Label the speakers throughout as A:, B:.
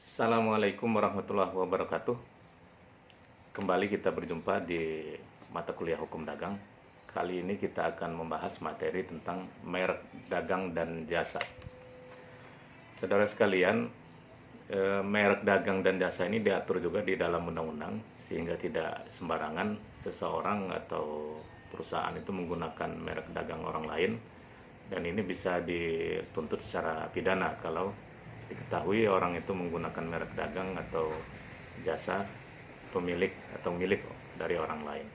A: Assalamualaikum warahmatullahi wabarakatuh. Kembali kita berjumpa di mata kuliah hukum dagang. Kali ini kita akan membahas materi tentang merek dagang dan jasa. Saudara sekalian, merek dagang dan jasa ini diatur juga di dalam undang-undang, sehingga tidak sembarangan seseorang atau perusahaan itu menggunakan merek dagang orang lain, dan ini bisa dituntut secara pidana kalau diketahui orang itu menggunakan merek dagang atau jasa pemilik atau milik dari orang lain.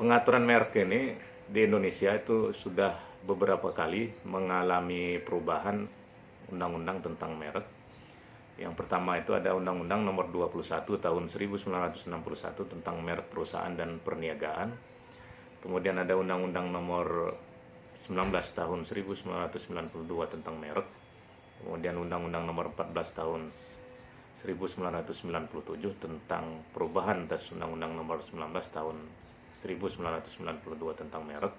A: Pengaturan merek ini di Indonesia itu sudah beberapa kali mengalami perubahan undang-undang tentang merek. Yang pertama itu ada Undang-Undang Nomor 21 Tahun 1961 tentang merek perusahaan dan perniagaan. Kemudian ada Undang-Undang Nomor 19 Tahun 1992 tentang merek. Kemudian Undang-Undang Nomor 14 Tahun 1997 tentang perubahan atas Undang-Undang Nomor 19 Tahun 1992 tentang merek.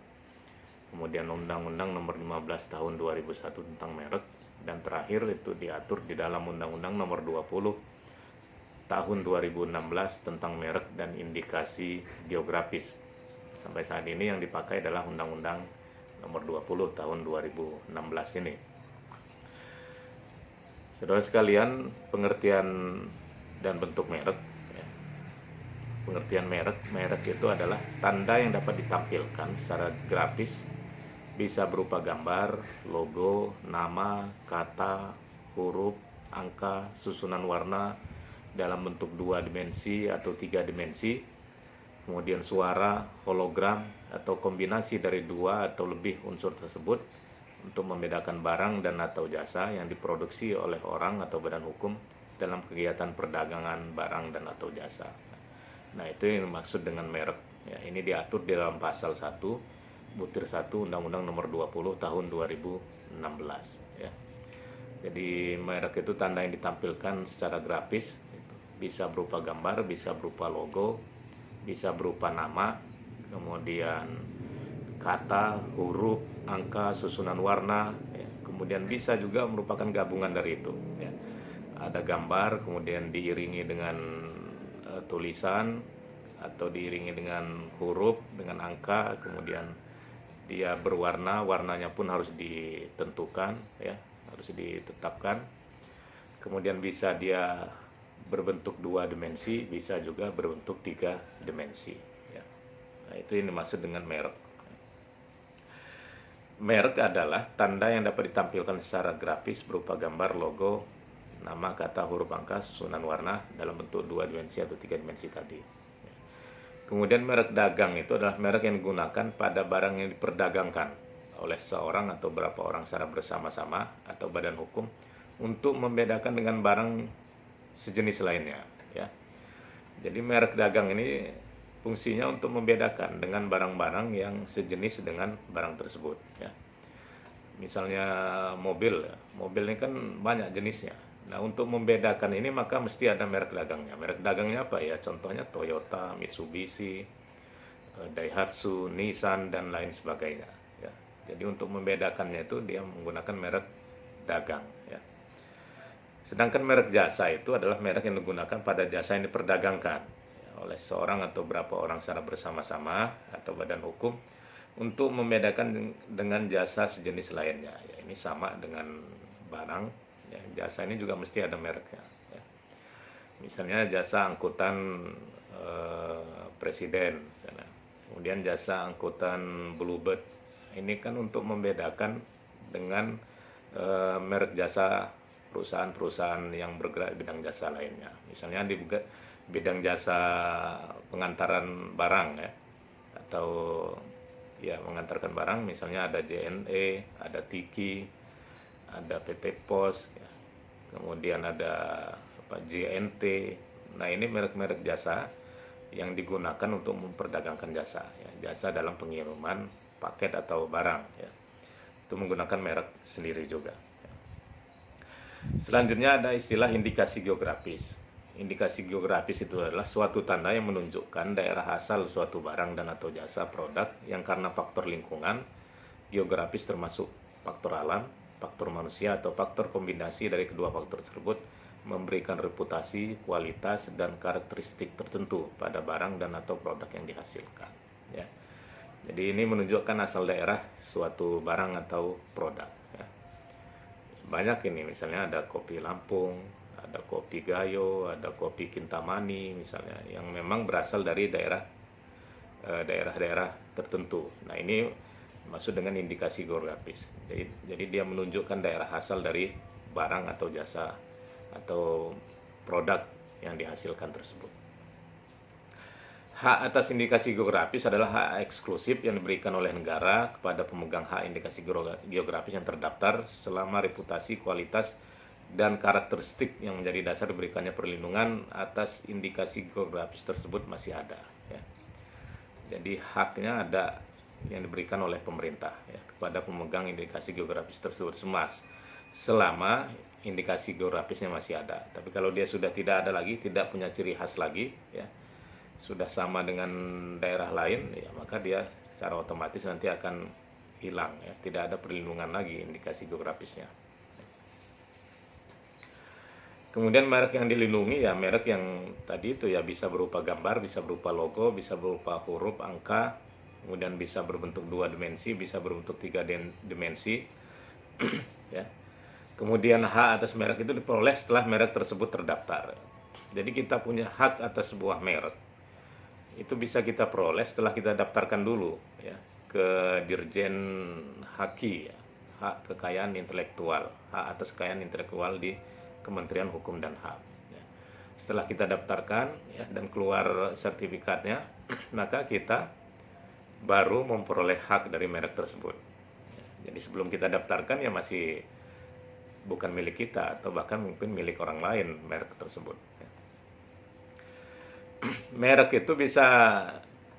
A: Kemudian Undang-Undang Nomor 15 Tahun 2001 tentang merek. Dan terakhir itu diatur di dalam Undang-Undang Nomor 20 Tahun 2016 tentang merek dan indikasi geografis. Sampai saat ini yang dipakai adalah Undang-Undang Nomor 20 Tahun 2016 ini. Saudara sekalian, pengertian dan bentuk merek. Pengertian merek itu adalah tanda yang dapat ditampilkan secara grafis, bisa berupa gambar, logo, nama, kata, huruf, angka, susunan warna dalam bentuk 2 dimensi atau 3 dimensi, kemudian suara, hologram, atau kombinasi dari 2 atau lebih unsur tersebut, untuk membedakan barang dan atau jasa yang diproduksi oleh orang atau badan hukum dalam kegiatan perdagangan barang dan atau jasa. Nah, itu yang dimaksud dengan merek. Ya, ini diatur di dalam pasal 1 butir 1 Undang-Undang Nomor 20 Tahun 2016. Ya. Jadi merek itu tanda yang ditampilkan secara grafis, bisa berupa gambar, bisa berupa logo, bisa berupa nama, kemudian kata, huruf, angka, susunan warna, ya. Kemudian bisa juga merupakan gabungan dari itu. Ya. Ada gambar, kemudian diiringi dengan tulisan, atau diiringi dengan huruf, dengan angka, kemudian dia berwarna, warnanya pun harus ditentukan, ya, harus ditetapkan. Kemudian bisa dia berbentuk 2 dimensi, bisa juga berbentuk 3 dimensi. Ya. Nah, itu yang dimaksud dengan merek. Merek adalah tanda yang dapat ditampilkan secara grafis berupa gambar, logo, nama, kata, huruf, angka, susunan warna dalam bentuk 2 dimensi atau 3 dimensi tadi. Kemudian merek dagang itu adalah merek yang digunakan pada barang yang diperdagangkan oleh seorang atau beberapa orang secara bersama-sama atau badan hukum untuk membedakan dengan barang sejenis lainnya. Ya. Jadi merek dagang ini fungsinya untuk membedakan dengan barang-barang yang sejenis dengan barang tersebut. Ya. Misalnya mobil, mobil ini kan banyak jenisnya. Nah, untuk membedakan ini maka mesti ada merek dagangnya. Merek dagangnya apa ya? Contohnya Toyota, Mitsubishi, Daihatsu, Nissan, dan lain sebagainya. Ya. Jadi untuk membedakannya itu dia menggunakan merek dagang. Ya. Sedangkan merek jasa itu adalah merek yang digunakan pada jasa yang diperdagangkan oleh seorang atau beberapa orang secara bersama-sama atau badan hukum untuk membedakan dengan jasa sejenis lainnya. Ya, ini sama dengan barang. Ya, jasa ini juga mesti ada mereknya. Ya. Misalnya jasa angkutan presiden, misalnya. Kemudian jasa angkutan Bluebird. Ini kan untuk membedakan dengan merek jasa perusahaan-perusahaan yang bergerak di bidang jasa lainnya. Misalnya di bidang jasa pengantaran barang, ya, atau ya mengantarkan barang, misalnya ada JNE, ada Tiki, ada PT Pos, ya. Kemudian ada JNT. Nah, ini merek-merek jasa yang digunakan untuk memperdagangkan jasa, ya. Jasa dalam pengiriman paket atau barang, ya. Itu menggunakan merek sendiri juga. Ya. Selanjutnya ada istilah indikasi geografis. Indikasi geografis itu adalah suatu tanda yang menunjukkan daerah asal suatu barang dan atau jasa produk yang karena faktor lingkungan, geografis termasuk faktor alam, faktor manusia atau faktor kombinasi dari kedua faktor tersebut memberikan reputasi, kualitas, dan karakteristik tertentu pada barang dan atau produk yang dihasilkan. Ya. Jadi ini menunjukkan asal daerah suatu barang atau produk. Ya. Banyak ini, misalnya ada kopi Lampung, ada kopi Gayo, ada kopi Kintamani misalnya, yang memang berasal dari daerah-daerah tertentu. Nah ini maksud dengan indikasi geografis. Jadi dia menunjukkan daerah asal dari barang atau jasa atau produk yang dihasilkan tersebut. Hak atas indikasi geografis adalah hak eksklusif yang diberikan oleh negara kepada pemegang hak indikasi geografis yang terdaftar selama reputasi, kualitas, dan karakteristik yang menjadi dasar diberikannya perlindungan atas indikasi geografis tersebut masih ada. Ya. Jadi haknya ada yang diberikan oleh pemerintah ya, kepada pemegang indikasi geografis tersebut selama indikasi geografisnya masih ada. Tapi kalau dia sudah tidak ada lagi, tidak punya ciri khas lagi, ya, sudah sama dengan daerah lain, ya, maka dia secara otomatis nanti akan hilang, ya, tidak ada perlindungan lagi indikasi geografisnya. Kemudian merek yang dilindungi ya merek yang tadi itu ya bisa berupa gambar, bisa berupa logo, bisa berupa huruf, angka, kemudian bisa berbentuk 2 dimensi, bisa berbentuk 3 dimensi, ya. Kemudian hak atas merek itu diperoleh setelah merek tersebut terdaftar. Jadi kita punya hak atas sebuah merek. Itu bisa kita peroleh setelah kita daftarkan dulu ya ke Dirjen Haki, ya, hak kekayaan intelektual, hak atas kekayaan intelektual di Kementerian Hukum dan HAM. Ya. Setelah kita daftarkan ya, dan keluar sertifikatnya, maka kita baru memperoleh hak dari merek tersebut. Ya. Jadi sebelum kita daftarkan ya masih bukan milik kita atau bahkan mungkin milik orang lain merek tersebut. Merek itu bisa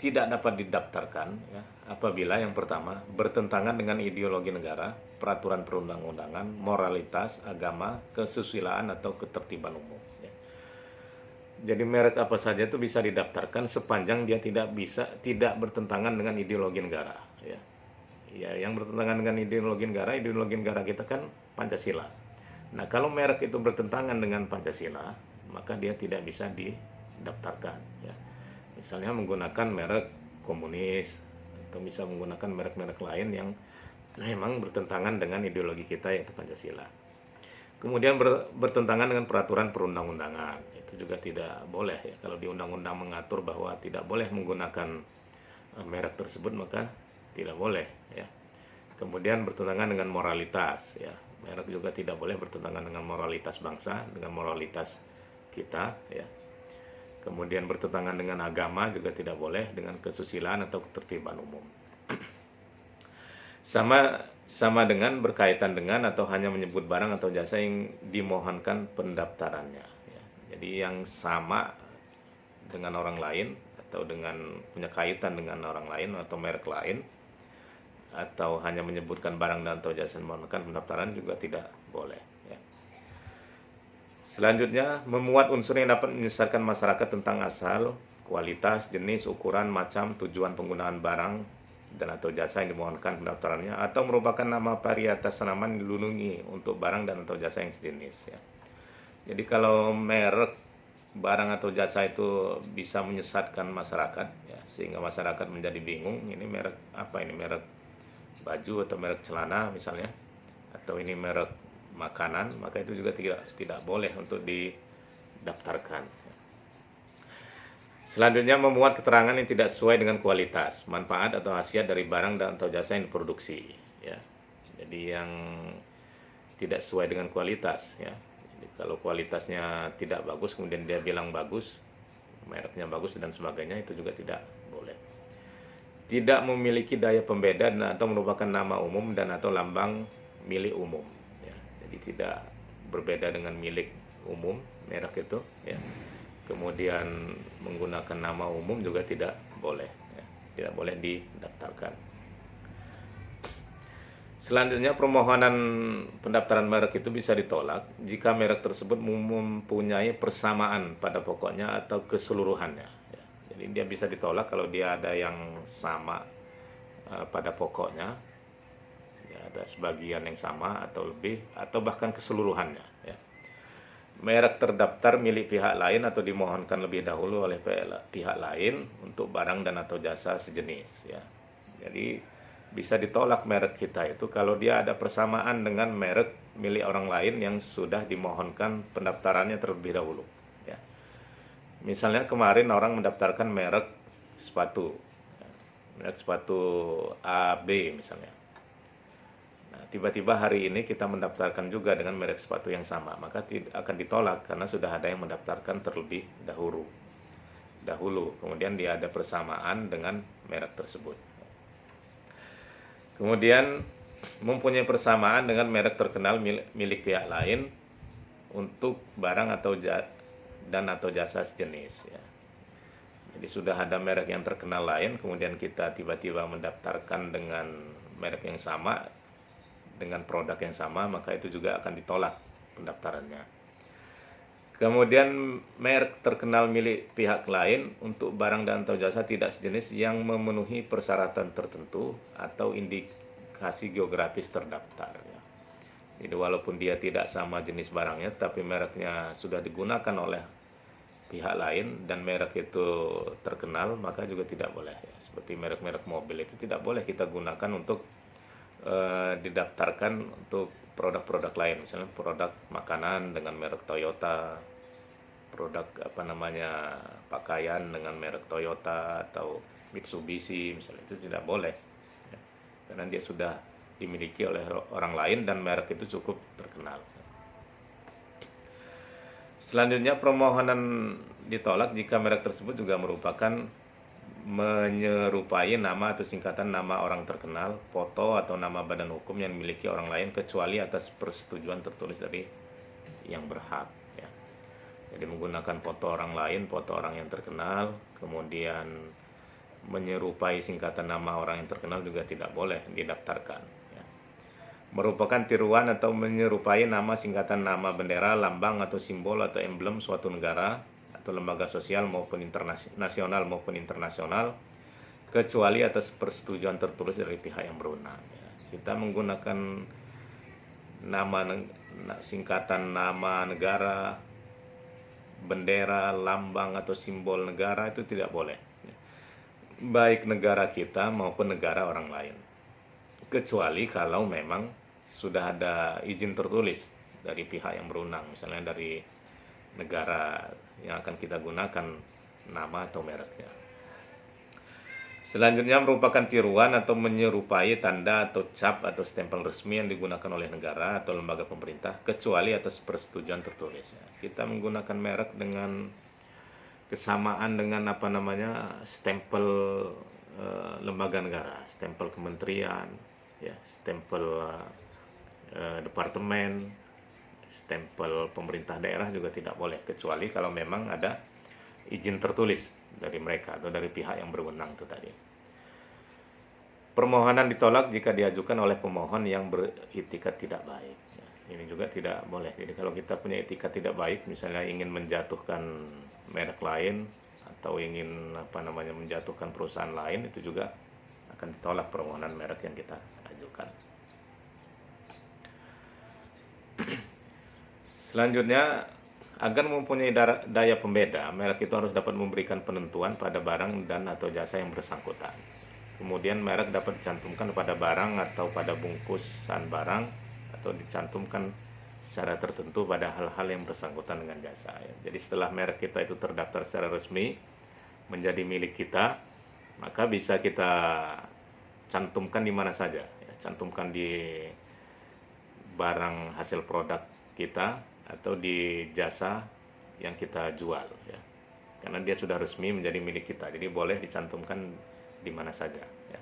A: tidak dapat didaftarkan ya, apabila yang pertama bertentangan dengan ideologi negara, peraturan perundang-undangan, moralitas, agama, kesusilaan atau ketertiban umum. Ya. Jadi merek apa saja itu bisa didaftarkan sepanjang dia tidak bertentangan dengan ideologi negara. Ya. Ya, yang bertentangan dengan ideologi negara kita kan Pancasila. Nah, kalau merek itu bertentangan dengan Pancasila, maka dia tidak bisa didaftarkan. Ya. Misalnya menggunakan merek komunis, atau bisa menggunakan merek-merek lain yang memang bertentangan dengan ideologi kita yaitu Pancasila. Kemudian bertentangan dengan peraturan perundang-undangan, itu juga tidak boleh. Ya. Kalau di undang-undang mengatur bahwa tidak boleh menggunakan merek tersebut, maka tidak boleh ya. Kemudian bertentangan dengan moralitas ya. Merek juga tidak boleh bertentangan dengan moralitas bangsa, dengan moralitas kita ya. Kemudian bertentangan dengan agama juga tidak boleh, dengan kesusilaan atau ketertiban umum. Sama dengan berkaitan dengan atau hanya menyebut barang atau jasa yang dimohonkan pendaftarannya ya. Jadi yang sama dengan orang lain atau dengan punya kaitan dengan orang lain atau merek lain, atau hanya menyebutkan barang dan atau jasa yang memohonkan pendaftaran juga tidak boleh ya. Selanjutnya, memuat unsur yang dapat menyesatkan masyarakat tentang asal, kualitas, jenis, ukuran, macam, tujuan penggunaan barang dan atau jasa yang dimohonkan pendaftarannya, atau merupakan nama varietas tanaman yang dilindungi untuk barang dan atau jasa yang sejenis ya. Jadi kalau merek barang atau jasa itu bisa menyesatkan masyarakat ya, sehingga masyarakat menjadi bingung, ini merek apa, ini merek baju atau merek celana misalnya, atau ini merek makanan, maka itu juga tidak boleh untuk didaftarkan. Selanjutnya, memuat keterangan yang tidak sesuai dengan kualitas, manfaat atau khasiat dari barang dan atau jasa yang diproduksi ya. Jadi yang tidak sesuai dengan kualitas ya. Jadi kalau kualitasnya tidak bagus kemudian dia bilang bagus, mereknya bagus dan sebagainya, itu juga tidak boleh. Tidak memiliki daya pembeda dan atau merupakan nama umum dan atau lambang milik umum ya. Jadi tidak berbeda dengan milik umum merek itu ya. Kemudian menggunakan nama umum juga tidak boleh ya. Tidak boleh didaftarkan. Selanjutnya, permohonan pendaftaran merek itu bisa ditolak jika merek tersebut mempunyai persamaan pada pokoknya atau keseluruhannya ya. Jadi dia bisa ditolak kalau dia ada yang sama pada pokoknya ya, ada sebagian yang sama atau lebih atau bahkan keseluruhannya ya. merek terdaftar milik pihak lain atau dimohonkan lebih dahulu oleh pihak lain untuk barang dan atau jasa sejenis ya. Jadi bisa ditolak merek kita itu kalau dia ada persamaan dengan merek milik orang lain yang sudah dimohonkan pendaftarannya terlebih dahulu ya. Misalnya kemarin orang mendaftarkan merek sepatu ya, merek sepatu A B misalnya. Nah, tiba-tiba hari ini kita mendaftarkan juga dengan merek sepatu yang sama, maka akan ditolak karena sudah ada yang mendaftarkan terlebih dahulu. Kemudian dia ada persamaan dengan merek tersebut. Kemudian mempunyai persamaan dengan merek terkenal milik pihak lain untuk barang atau jasa sejenis ya. Jadi sudah ada merek yang terkenal lain, kemudian kita tiba-tiba mendaftarkan dengan merek yang sama, dengan produk yang sama, maka itu juga akan ditolak pendaftarannya. Kemudian merek terkenal milik pihak lain untuk barang dan atau jasa tidak sejenis yang memenuhi persyaratan tertentu atau indikasi geografis terdaftar ya. Jadi walaupun dia tidak sama jenis barangnya, tapi mereknya sudah digunakan oleh pihak lain dan merek itu terkenal, maka juga tidak boleh ya. Seperti merek-merek mobil itu tidak boleh kita gunakan untuk didaftarkan untuk produk-produk lain, misalnya produk makanan dengan merek Toyota, produk pakaian dengan merek Toyota atau Mitsubishi misalnya, itu tidak boleh ya, karena dia sudah dimiliki oleh orang lain dan merek itu cukup terkenal. Selanjutnya permohonan ditolak jika merek tersebut juga merupakan menyerupai nama atau singkatan nama orang terkenal, foto atau nama badan hukum yang dimiliki orang lain kecuali atas persetujuan tertulis dari yang berhak ya. Jadi menggunakan foto orang lain, foto orang yang terkenal, kemudian menyerupai singkatan nama orang yang terkenal juga tidak boleh didaftarkan ya. Merupakan tiruan atau menyerupai nama singkatan nama bendera, lambang atau simbol atau emblem suatu negara atau lembaga sosial maupun nasional maupun internasional kecuali atas persetujuan tertulis dari pihak yang berwenang ya. Kita menggunakan singkatan nama negara, bendera, lambang atau simbol negara itu tidak boleh ya, baik negara kita maupun negara orang lain, kecuali kalau memang sudah ada izin tertulis dari pihak yang berwenang, misalnya dari negara yang akan kita gunakan nama atau mereknya. Selanjutnya merupakan tiruan atau menyerupai tanda atau cap atau stempel resmi yang digunakan oleh negara atau lembaga pemerintah kecuali atas persetujuan tertulis. Kita menggunakan merek dengan kesamaan dengan stempel lembaga negara, stempel kementerian, ya, stempel departemen, stempel pemerintah daerah juga tidak boleh kecuali kalau memang ada izin tertulis dari mereka atau dari pihak yang berwenang itu tadi. Permohonan ditolak jika diajukan oleh pemohon yang beritikat tidak baik. Ini juga tidak boleh. Jadi kalau kita punya itikat tidak baik, misalnya ingin menjatuhkan merek lain atau ingin menjatuhkan perusahaan lain, itu juga akan ditolak permohonan merek yang kita ajukan. Selanjutnya, agar mempunyai daya pembeda, merek itu harus dapat memberikan penentuan pada barang dan atau jasa yang bersangkutan. Kemudian merek dapat dicantumkan pada barang atau pada bungkusan barang atau dicantumkan secara tertentu pada hal-hal yang bersangkutan dengan jasa. Jadi setelah merek kita itu terdaftar secara resmi menjadi milik kita, maka bisa kita cantumkan di mana saja. Cantumkan di barang hasil produk kita atau di jasa yang kita jual ya, karena dia sudah resmi menjadi milik kita, jadi boleh dicantumkan di mana saja ya.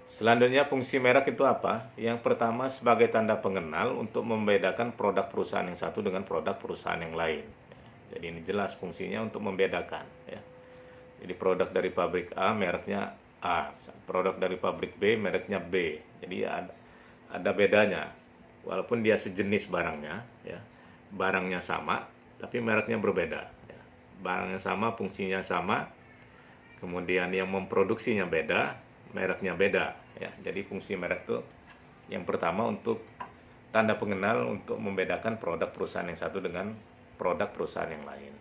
A: Selanjutnya fungsi merek itu apa? Yang pertama sebagai tanda pengenal untuk membedakan produk perusahaan yang satu dengan produk perusahaan yang lain ya. Jadi ini jelas fungsinya untuk membedakan ya. Jadi produk dari pabrik A mereknya A, produk dari pabrik B mereknya B, jadi ada bedanya. Walaupun dia sejenis barangnya, ya, barangnya sama, tapi mereknya berbeda. Ya. Barangnya sama, fungsinya sama, kemudian yang memproduksinya beda, mereknya beda. Ya. Jadi fungsi merek itu yang pertama untuk tanda pengenal untuk membedakan produk perusahaan yang satu dengan produk perusahaan yang lain.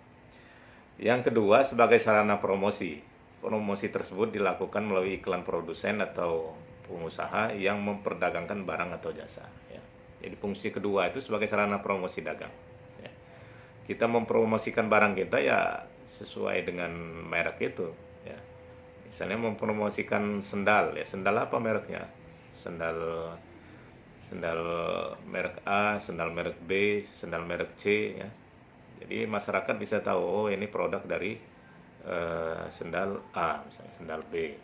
A: Yang kedua, sebagai sarana promosi. Promosi tersebut dilakukan melalui iklan produsen atau pengusaha yang memperdagangkan barang atau jasa. Ya. Jadi fungsi kedua itu sebagai sarana promosi dagang. Ya. Kita mempromosikan barang kita ya sesuai dengan merek itu. Ya. Misalnya mempromosikan sendal, ya sendal apa mereknya? Sendal sendal merek A, sendal merek B, sendal merek C, ya. Jadi masyarakat bisa tahu, oh ini produk dari sendal A, misalnya sendal B.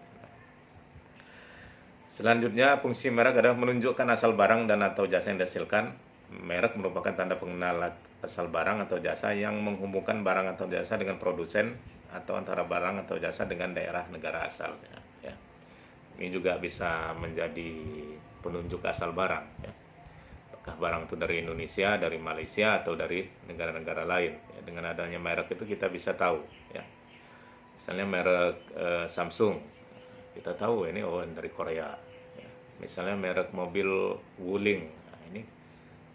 A: Selanjutnya, fungsi merek adalah menunjukkan asal barang dan atau jasa yang dihasilkan. Merek merupakan tanda pengenal asal barang atau jasa yang menghubungkan barang atau jasa dengan produsen atau antara barang atau jasa dengan daerah negara asal. Ya. Ini juga bisa menjadi penunjuk asal barang. Ya. Apakah barang itu dari Indonesia, dari Malaysia, atau dari negara-negara lain. Ya, dengan adanya merek itu kita bisa tahu. Ya. Misalnya merek Samsung, kita tahu ini dari Korea. Ya. Misalnya merek mobil Wuling, nah, ini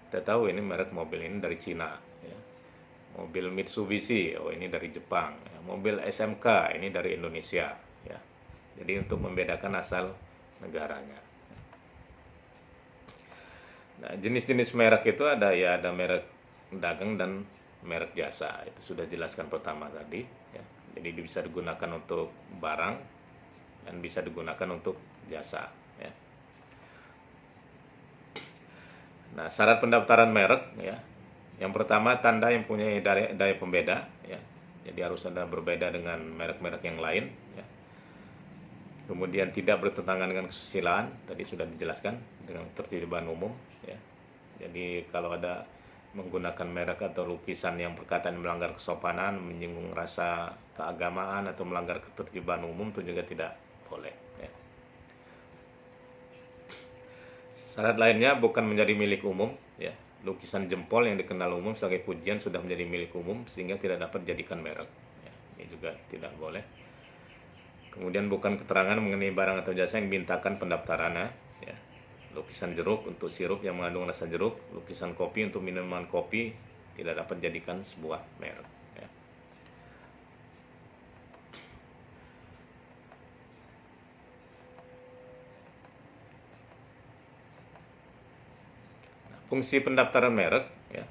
A: kita tahu ini merek mobil ini dari Cina. Ya. Mobil Mitsubishi, ini dari Jepang. Ya. Mobil SMK, ini dari Indonesia. Ya. Jadi untuk membedakan asal negaranya. Nah, jenis-jenis merek itu ada merek dagang dan merek jasa. Itu sudah jelaskan pertama tadi. Ya. Jadi bisa digunakan untuk barang dan bisa digunakan untuk jasa. Ya. Nah, syarat pendaftaran merek, ya. Yang pertama, tanda yang punya daya pembeda. Ya. Jadi harus ada berbeda dengan merek-merek yang lain. Ya. Kemudian tidak bertentangan dengan kesusilaan, tadi sudah dijelaskan, dengan ketertiban umum. Ya. Jadi kalau ada menggunakan merek atau lukisan yang berkaitan melanggar kesopanan, menyinggung rasa keagamaan atau melanggar ketertiban umum itu juga tidak boleh. Ya. Syarat lainnya bukan menjadi milik umum. Ya. Lukisan jempol yang dikenal umum sebagai pujian sudah menjadi milik umum sehingga tidak dapat dijadikan merek. Ya. Ini juga tidak boleh. Kemudian bukan keterangan mengenai barang atau jasa yang dimintakan pendaftarannya. Ya. Lukisan jeruk untuk sirup yang mengandung rasa jeruk, lukisan kopi untuk minuman kopi tidak dapat dijadikan sebuah merek. Ya. Nah, fungsi pendaftaran merek. Ya.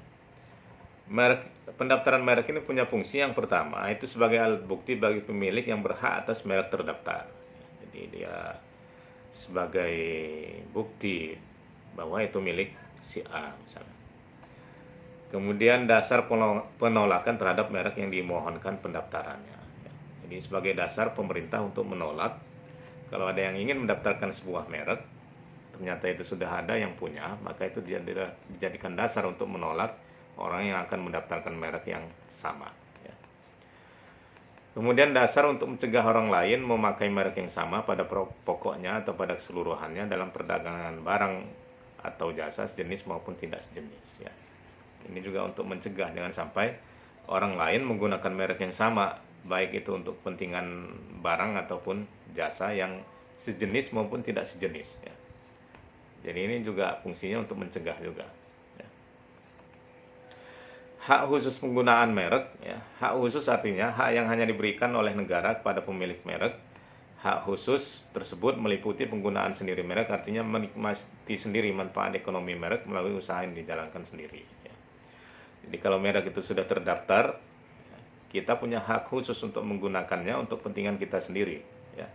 A: Pendaftaran merek ini punya fungsi yang pertama, itu sebagai alat bukti bagi pemilik yang berhak atas merek terdaftar. Jadi dia sebagai bukti bahwa itu milik si A misalnya. Kemudian dasar penolakan terhadap merek yang dimohonkan pendaftarannya. Jadi sebagai dasar pemerintah untuk menolak kalau ada yang ingin mendaftarkan sebuah merek, ternyata itu sudah ada yang punya, maka itu dijadikan dasar untuk menolak orang yang akan mendaftarkan merek yang sama. Ya. Kemudian dasar untuk mencegah orang lain memakai merek yang sama pada pokoknya atau pada keseluruhannya dalam perdagangan barang atau jasa sejenis maupun tidak sejenis. Ya. Ini juga untuk mencegah jangan sampai orang lain menggunakan merek yang sama, baik itu untuk kepentingan barang ataupun jasa yang sejenis maupun tidak sejenis. Ya. Jadi ini juga fungsinya untuk mencegah juga. Hak khusus penggunaan merek, ya. Hak khusus artinya hak yang hanya diberikan oleh negara kepada pemilik merek. Hak khusus tersebut meliputi penggunaan sendiri merek, artinya menikmati sendiri manfaat ekonomi merek melalui usaha yang dijalankan sendiri. Ya. Jadi kalau merek itu sudah terdaftar, ya, kita punya hak khusus untuk menggunakannya untuk kepentingan kita sendiri. Ya.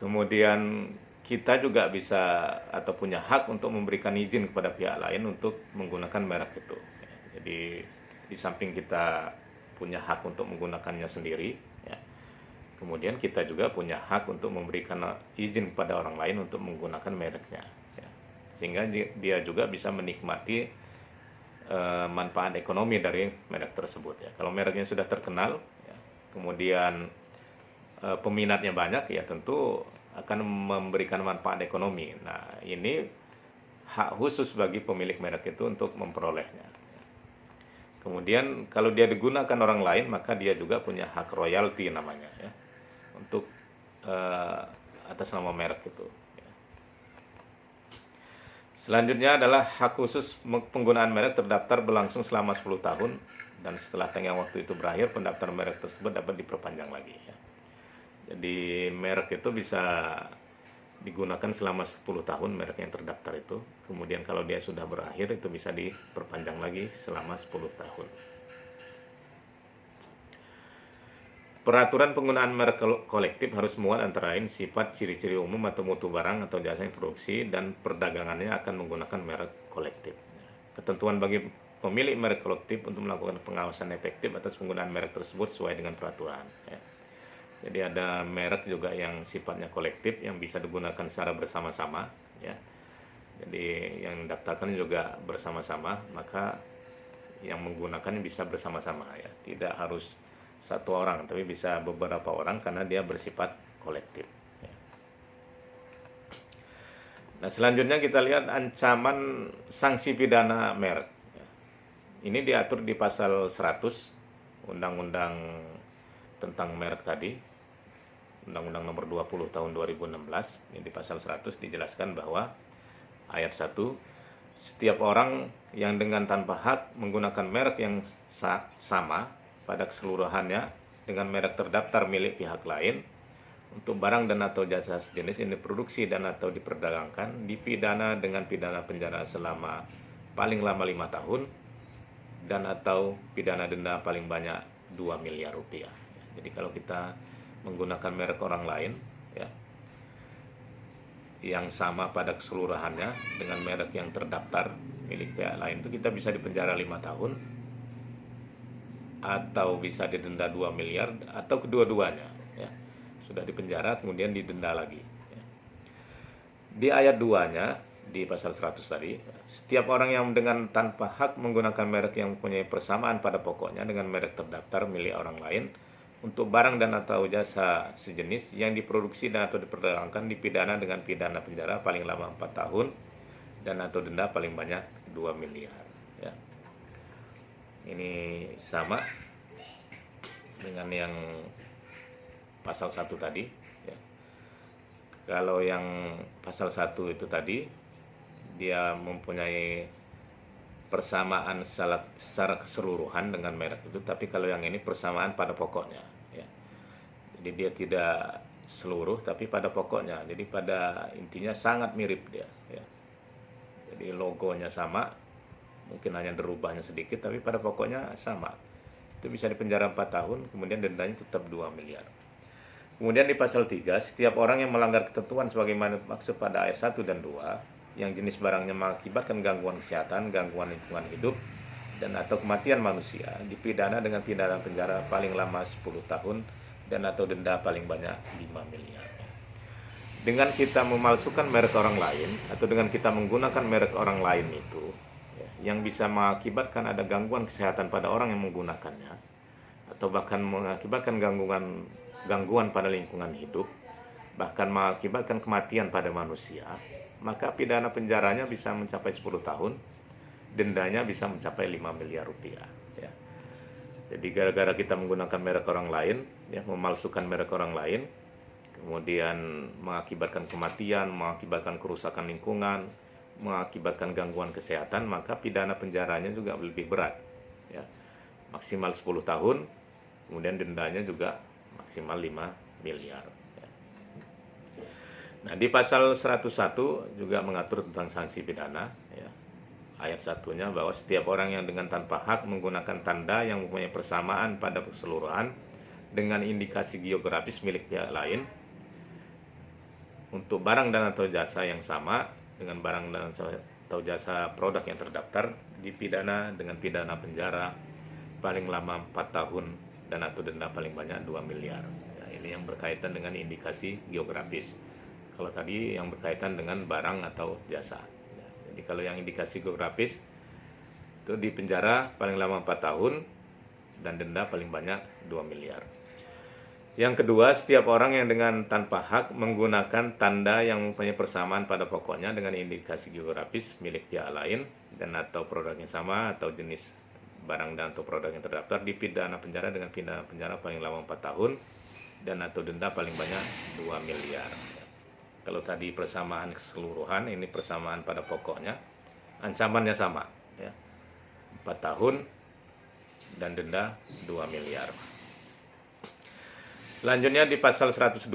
A: Kemudian kita juga bisa atau punya hak untuk memberikan izin kepada pihak lain untuk menggunakan merek itu. Jadi di samping kita punya hak untuk menggunakannya sendiri, ya, kemudian kita juga punya hak untuk memberikan izin kepada orang lain untuk menggunakan mereknya, ya. Sehingga dia juga bisa menikmati manfaat ekonomi dari merek tersebut. Ya. Kalau mereknya sudah terkenal, ya, kemudian peminatnya banyak, ya tentu akan memberikan manfaat ekonomi. Nah, ini hak khusus bagi pemilik merek itu untuk memperolehnya. Kemudian kalau dia digunakan orang lain, maka dia juga punya hak royalti namanya, ya, untuk atas nama merek itu. Ya. Selanjutnya adalah hak khusus penggunaan merek terdaftar berlangsung selama 10 tahun dan setelah tenggang waktu itu berakhir, pendaftaran merek tersebut dapat diperpanjang lagi ya. Jadi merek itu bisa digunakan selama 10 tahun merek yang terdaftar itu. Kemudian kalau dia sudah berakhir itu bisa diperpanjang lagi selama 10 tahun. Peraturan penggunaan merek kolektif harus muat antara lain sifat, ciri-ciri umum atau mutu barang atau jasa yang produksi dan perdagangannya akan menggunakan merek kolektif. Ketentuan bagi pemilik merek kolektif untuk melakukan pengawasan efektif atas penggunaan merek tersebut sesuai dengan peraturan. Ya. Jadi ada merek juga yang sifatnya kolektif yang bisa digunakan secara bersama-sama. Ya. Jadi yang daftarkan juga bersama-sama, maka yang menggunakannya bisa bersama-sama ya, tidak harus satu orang, tapi bisa beberapa orang karena dia bersifat kolektif. Nah, selanjutnya kita lihat ancaman sanksi pidana merek. Ini diatur di pasal 100 Undang-Undang tentang merek tadi, Undang-Undang nomor 20 tahun 2016. Ini di pasal 100 dijelaskan bahwa ayat 1, setiap orang yang dengan tanpa hak menggunakan merek yang sama pada keseluruhannya dengan merek terdaftar milik pihak lain untuk barang dan atau jasa sejenis yang diproduksi dan atau diperdagangkan dipidana dengan pidana penjara selama paling lama 5 tahun dan atau pidana denda paling banyak 2 miliar rupiah. Jadi kalau kita menggunakan merek orang lain ya, yang sama pada keseluruhannya dengan merek yang terdaftar milik pihak lain, itu kita bisa dipenjara 5 tahun atau bisa didenda 2 miliar atau kedua-duanya ya. Sudah dipenjara kemudian didenda lagi ya. Di ayat 2-nya di pasal 100 tadi, setiap orang yang dengan tanpa hak menggunakan merek yang mempunyai persamaan pada pokoknya dengan merek terdaftar milik orang lain untuk barang dan atau jasa sejenis yang diproduksi dan atau diperdagangkan dipidana dengan pidana penjara paling lama 4 tahun dan atau denda paling banyak 2 miliar ya. Ini sama dengan yang pasal 1 tadi ya. Kalau yang pasal 1 itu tadi dia mempunyai persamaan secara keseluruhan dengan merek itu, tapi kalau yang ini persamaan pada pokoknya ya. Jadi dia tidak seluruh tapi pada pokoknya, jadi pada intinya sangat mirip dia ya. Jadi logonya sama, mungkin hanya derubahnya sedikit, tapi pada pokoknya sama. Itu bisa dipenjara 4 tahun, kemudian dendanya tetap 2 miliar. Kemudian di pasal 3, setiap orang yang melanggar ketentuan sebagaimana maksud pada ayat 1 dan 2, yang jenis barangnya mengakibatkan gangguan kesehatan, gangguan lingkungan hidup, dan atau kematian manusia, dipidana dengan pidana penjara paling lama 10 tahun, dan atau denda paling banyak 5 miliar. Dengan kita memalsukan merek orang lain, atau dengan kita menggunakan merek orang lain itu, yang bisa mengakibatkan ada gangguan kesehatan pada orang yang menggunakannya atau bahkan mengakibatkan gangguan pada lingkungan hidup, bahkan mengakibatkan kematian pada manusia, maka pidana penjaranya bisa mencapai 10 tahun, dendanya bisa mencapai 5 miliar rupiah ya. Jadi gara-gara kita menggunakan merek orang lain ya, memalsukan merek orang lain, kemudian mengakibatkan kematian, mengakibatkan kerusakan lingkungan, mengakibatkan gangguan kesehatan, maka pidana penjaranya juga lebih berat ya. Maksimal 10 tahun, kemudian dendanya juga maksimal 5 miliar ya. Nah, di pasal 101 juga mengatur tentang sanksi pidana ya. Ayat 1-nya bahwa setiap orang yang dengan tanpa hak menggunakan tanda yang mempunyai persamaan pada keseluruhan dengan indikasi geografis milik pihak lain untuk barang dan atau jasa yang sama dengan barang dan atau jasa produk yang terdaftar dipidana dengan pidana penjara paling lama 4 tahun dan atau denda paling banyak 2 miliar ya. Ini yang berkaitan dengan indikasi geografis. Kalau tadi yang berkaitan dengan barang atau jasa ya. Jadi kalau yang indikasi geografis itu dipenjara paling lama 4 tahun dan denda paling banyak 2 miliar. Yang kedua, setiap orang yang dengan tanpa hak menggunakan tanda yang mempunyai persamaan pada pokoknya dengan indikasi geografis milik pihak lain dan atau produk yang sama atau jenis barang dan atau produk yang terdaftar dipidana penjara dengan pidana penjara paling lama 4 tahun dan atau denda paling banyak 2 miliar. Kalau tadi persamaan keseluruhan, ini persamaan pada pokoknya. Ancamannya sama, ya. 4 tahun dan denda 2 miliar. Selanjutnya di pasal 102.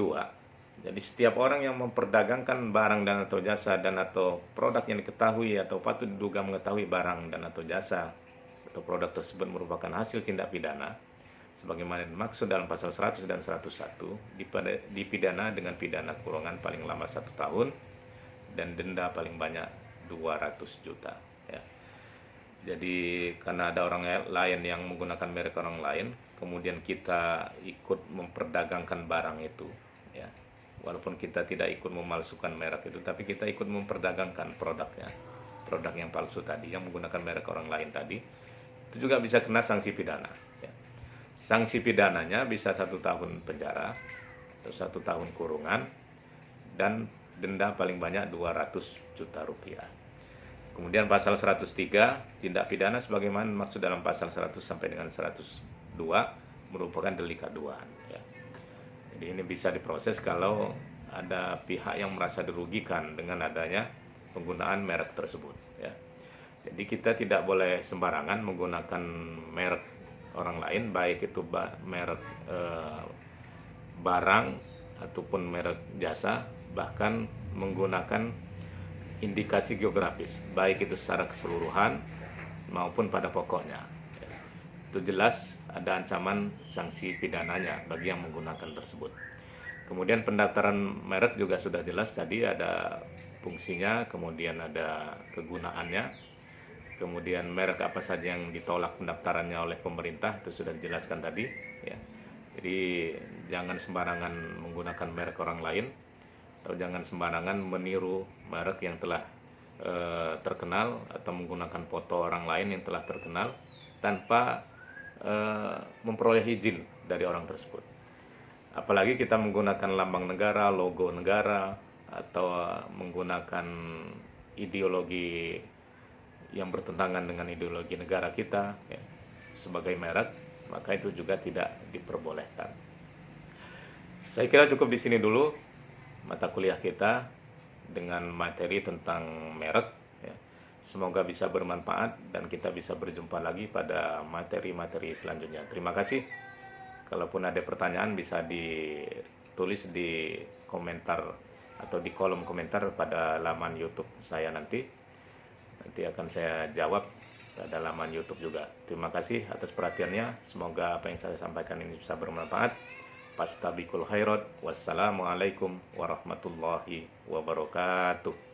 A: Jadi setiap orang yang memperdagangkan barang dan atau jasa dan atau produk yang diketahui atau patut diduga mengetahui barang dan atau jasa atau produk tersebut merupakan hasil tindak pidana sebagaimana dimaksud dalam pasal 100 dan 101 dipidana dengan pidana kurungan paling lama 1 tahun dan denda paling banyak 200 juta, ya. Jadi karena ada orang lain yang menggunakan merek orang lain, kemudian kita ikut memperdagangkan barang itu, ya. Walaupun kita tidak ikut memalsukan merek itu, tapi kita ikut memperdagangkan produknya, produk yang palsu tadi, yang menggunakan merek orang lain tadi, itu juga bisa kena sanksi pidana, ya. Sanksi pidananya bisa 1 tahun penjara atau 1 tahun kurungan dan denda paling banyak 200 juta rupiah. Kemudian pasal 103 tindak pidana sebagaimana maksud dalam pasal 100 sampai dengan 102 merupakan delik aduan, ya. Jadi ini bisa diproses kalau ada pihak yang merasa dirugikan dengan adanya penggunaan merek tersebut, ya. Jadi kita tidak boleh sembarangan menggunakan merek orang lain, baik itu merek barang ataupun merek jasa, bahkan menggunakan indikasi geografis, baik itu secara keseluruhan maupun pada pokoknya. Itu jelas ada ancaman sanksi pidananya bagi yang menggunakan tersebut. Kemudian pendaftaran merek juga sudah jelas tadi, ada fungsinya, kemudian ada kegunaannya. Kemudian merek apa saja yang ditolak pendaftarannya oleh pemerintah itu sudah dijelaskan tadi, ya. Jadi jangan sembarangan menggunakan merek orang lain atau jangan sembarangan meniru merek yang telah terkenal atau menggunakan foto orang lain yang telah terkenal tanpa memperoleh izin dari orang tersebut. Apalagi kita menggunakan lambang negara, logo negara, atau menggunakan ideologi yang bertentangan dengan ideologi negara kita, ya, sebagai merek, maka itu juga tidak diperbolehkan. Saya kira cukup di sini dulu mata kuliah kita dengan materi tentang merek, ya. Semoga bisa bermanfaat dan kita bisa berjumpa lagi pada materi-materi selanjutnya. Terima kasih. Kalaupun ada pertanyaan bisa ditulis di komentar atau di kolom komentar pada laman YouTube saya nanti akan saya jawab pada laman YouTube juga. Terima kasih atas perhatiannya. Semoga apa yang saya sampaikan ini bisa bermanfaat. Fastabiqul khairat. Wassalamualaikum warahmatullahi wabarakatuh.